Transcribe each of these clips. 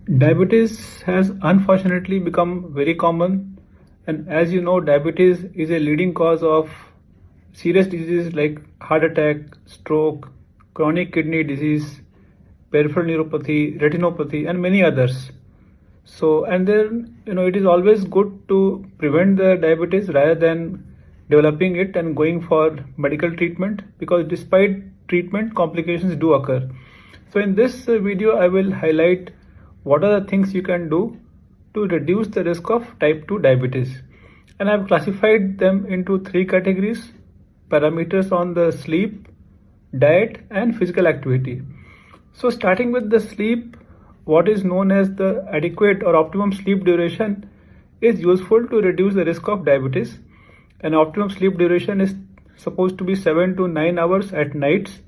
Diabetes has unfortunately become very common, and as you know, diabetes is a leading cause of serious diseases like heart attack, stroke, chronic kidney disease, peripheral neuropathy, retinopathy, and many others. So, and then it is always good to prevent the diabetes rather than developing it and going for medical treatment, because despite treatment, complications do occur. So, in this video, I will highlight what are the things you can do to reduce the risk of type 2 diabetes. And I have classified them into three categories: parameters on the sleep, diet, and physical activity. So, starting with the sleep, what is known as the adequate or optimum sleep duration is useful to reduce the risk of diabetes. An optimum sleep duration is supposed to be 7 to 9 hours at nights.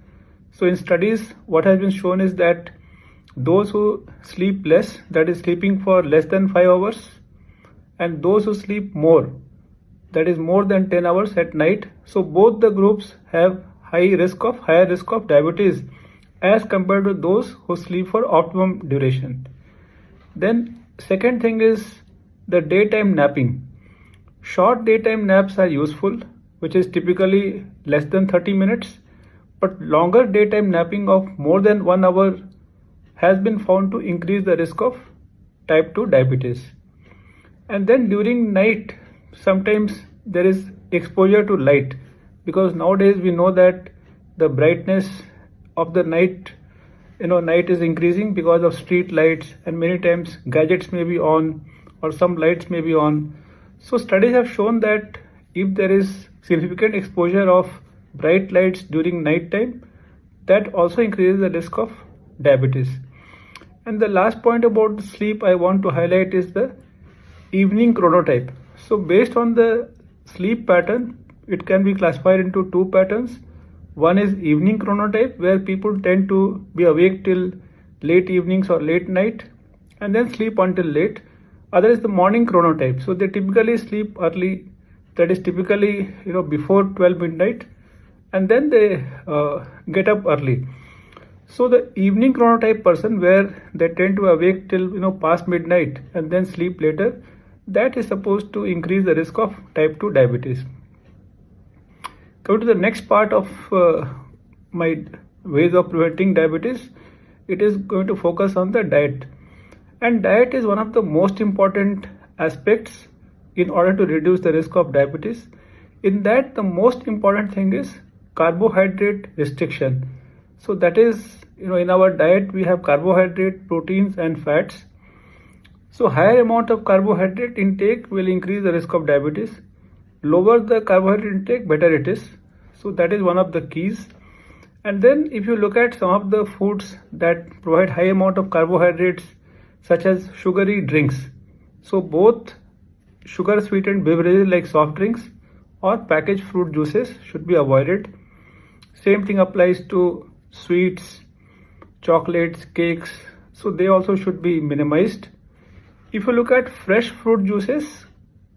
So in studies, what has been shown is that those who sleep less, that is sleeping for less than 5 hours, and those who sleep more, that is more than 10 hours at night, so both the groups have higher risk of diabetes as compared to those who sleep for optimum duration. Then second thing is the daytime napping. Short daytime naps are useful, which is typically less than 30 minutes, but longer daytime napping of more than 1 hour has been found to increase the risk of type 2 diabetes. And then during night, sometimes there is exposure to light, because nowadays we know that the brightness of the night is increasing because of street lights, and many times gadgets may be on or some lights may be on. So studies have shown that if there is significant exposure of bright lights during night time, that also increases the risk of diabetes. And the last point about sleep I want to highlight is the evening chronotype. So based on the sleep pattern, it can be classified into two patterns. One is evening chronotype, where people tend to be awake till late evenings or late night and then sleep until late. Other is the morning chronotype. So they typically sleep early, that is typically before 12 midnight, and then they get up early. So the evening chronotype person, where they tend to awake till past midnight and then sleep later, that is supposed to increase the risk of type 2 diabetes. Coming to the next part of my ways of preventing diabetes, it is going to focus on the diet. And diet is one of the most important aspects in order to reduce the risk of diabetes. In that, the most important thing is carbohydrate restriction. So that is, in our diet we have carbohydrate, proteins, and fats. So higher amount of carbohydrate intake will increase the risk of diabetes. Lower the carbohydrate intake, better it is. So that is one of the keys. And then if you look at some of the foods that provide high amount of carbohydrates, such as sugary drinks, so both sugar sweetened beverages like soft drinks or packaged fruit juices should be avoided. Same thing applies to sweets, chocolates, cakes, so they also should be minimized. If you look at fresh fruit juices,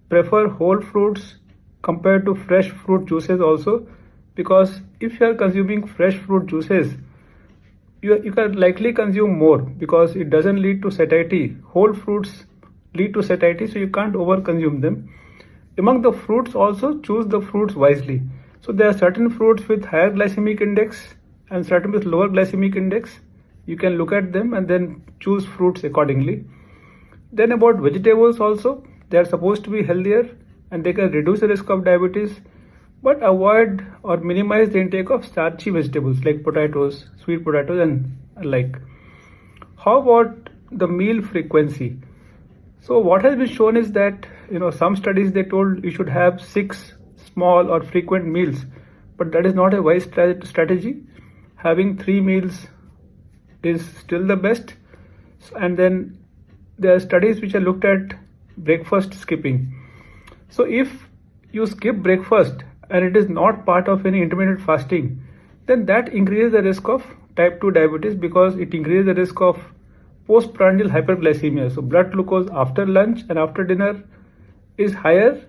prefer whole fruits compared to fresh fruit juices also, because if you are consuming fresh fruit juices, you can likely consume more because it doesn't lead to satiety. Whole fruits lead to satiety, so you can't over consume them. Among the fruits also, choose the fruits wisely. So there are certain fruits with higher glycemic index and certain with lower glycemic index. You can look at them and then choose fruits accordingly. Then about vegetables also, they are supposed to be healthier and they can reduce the risk of diabetes, but avoid or minimize the intake of starchy vegetables like potatoes, sweet potatoes, and like. How about the meal frequency? So what has been shown is that some studies they told you should have 6 small or frequent meals, but that is not a wise strategy. Having 3 meals is still the best. And then there are studies which are looked at breakfast skipping. So if you skip breakfast and it is not part of any intermittent fasting, then that increases the risk of type 2 diabetes, because it increases the risk of postprandial hyperglycemia. So blood glucose after lunch and after dinner is higher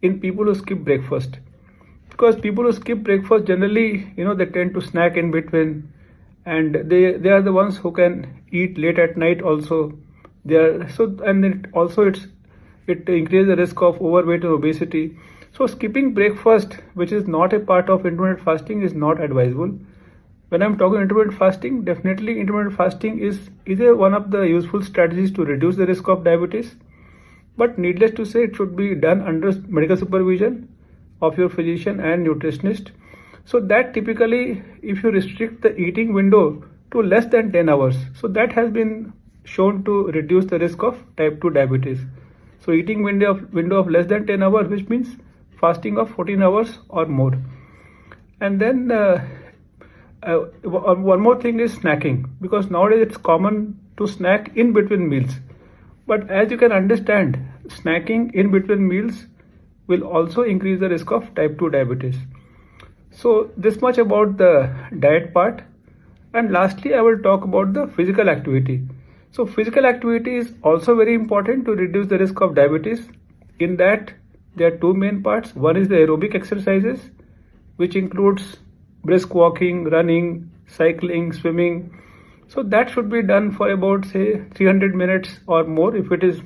in people who skip breakfast, because people who skip breakfast generally they tend to snack in between, and they are the ones who can eat late at night also. It increases the risk of overweight and obesity. So skipping breakfast, which is not a part of intermittent fasting, is not advisable. When I'm talking intermittent fasting, definitely intermittent fasting is one of the useful strategies to reduce the risk of diabetes. But needless to say, it should be done under medical supervision of your physician and nutritionist. So that typically, if you restrict the eating window to less than 10 hours, so that has been shown to reduce the risk of type 2 diabetes. So eating window of less than 10 hours, which means fasting of 14 hours or more. And then one more thing is snacking, because nowadays it's common to snack in between meals. But as you can understand, snacking in between meals will also increase the risk of type 2 diabetes. So this much about the diet part. And lastly, I will talk about the physical activity. So physical activity is also very important to reduce the risk of diabetes. In that, there are two main parts. One is the aerobic exercises, which includes brisk walking, running, cycling, swimming. So that should be done for about, say, 300 minutes or more if it is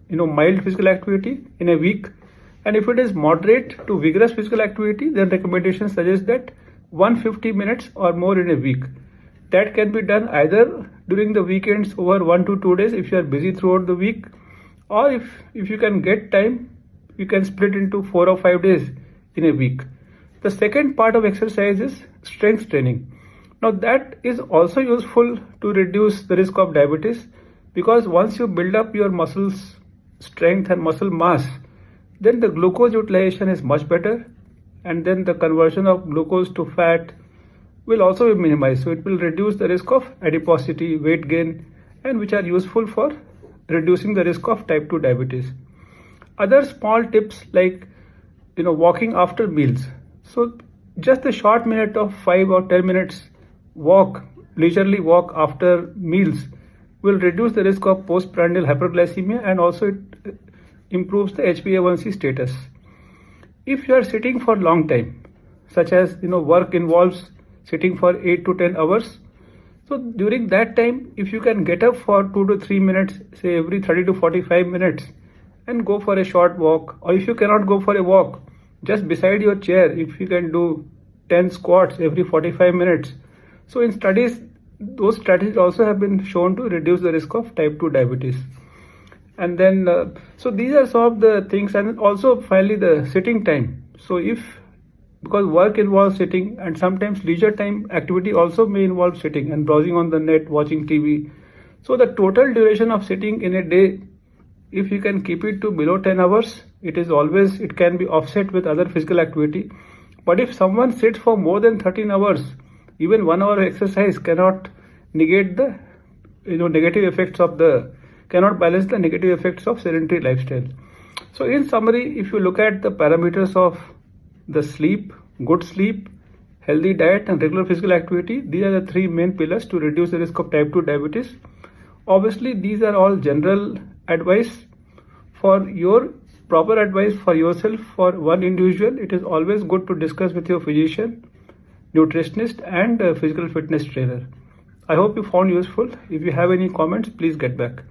mild physical activity in a week. And if it is moderate to vigorous physical activity, then recommendations suggest that 150 minutes or more in a week. That can be done either during the weekends over 1 to 2 days if you are busy throughout the week, or if you can get time, you can split into 4 or 5 days in a week. The second part of exercise is strength training. Now that is also useful to reduce the risk of diabetes, because once you build up your muscles strength and muscle mass, then the glucose utilization is much better, and then the conversion of glucose to fat will also be minimized. So it will reduce the risk of adiposity, weight gain, and which are useful for reducing the risk of type 2 diabetes. Other small tips like walking after meals. So just a short minute of 5 or 10 minutes leisurely walk after meals will reduce the risk of postprandial hyperglycemia, and also it improves the HbA1c status. If you are sitting for a long time, such as work involves sitting for 8 to 10 hours, so during that time, if you can get up for 2 to 3 minutes, say every 30 to 45 minutes, and go for a short walk, or if you cannot go for a walk, just beside your chair, if you can do 10 squats every 45 minutes. So in studies, those strategies also have been shown to reduce the risk of type 2 diabetes. And then, so these are some of the things. And also finally the sitting time. So because work involves sitting, and sometimes leisure time activity also may involve sitting and browsing on the net, watching TV. So the total duration of sitting in a day, if you can keep it to below 10 hours, it can be offset with other physical activity. But if someone sits for more than 13 hours, even 1 hour exercise cannot negate the cannot balance the negative effects of sedentary lifestyle. So in summary, if you look at the parameters of the sleep, good sleep, healthy diet, and regular physical activity, these are the three main pillars to reduce the risk of type 2 diabetes. Obviously, these are all general advice. For your proper advice for yourself, for one individual, it is always good to discuss with your physician, nutritionist, and physical fitness trainer. I hope you found useful. If you have any comments, please get back.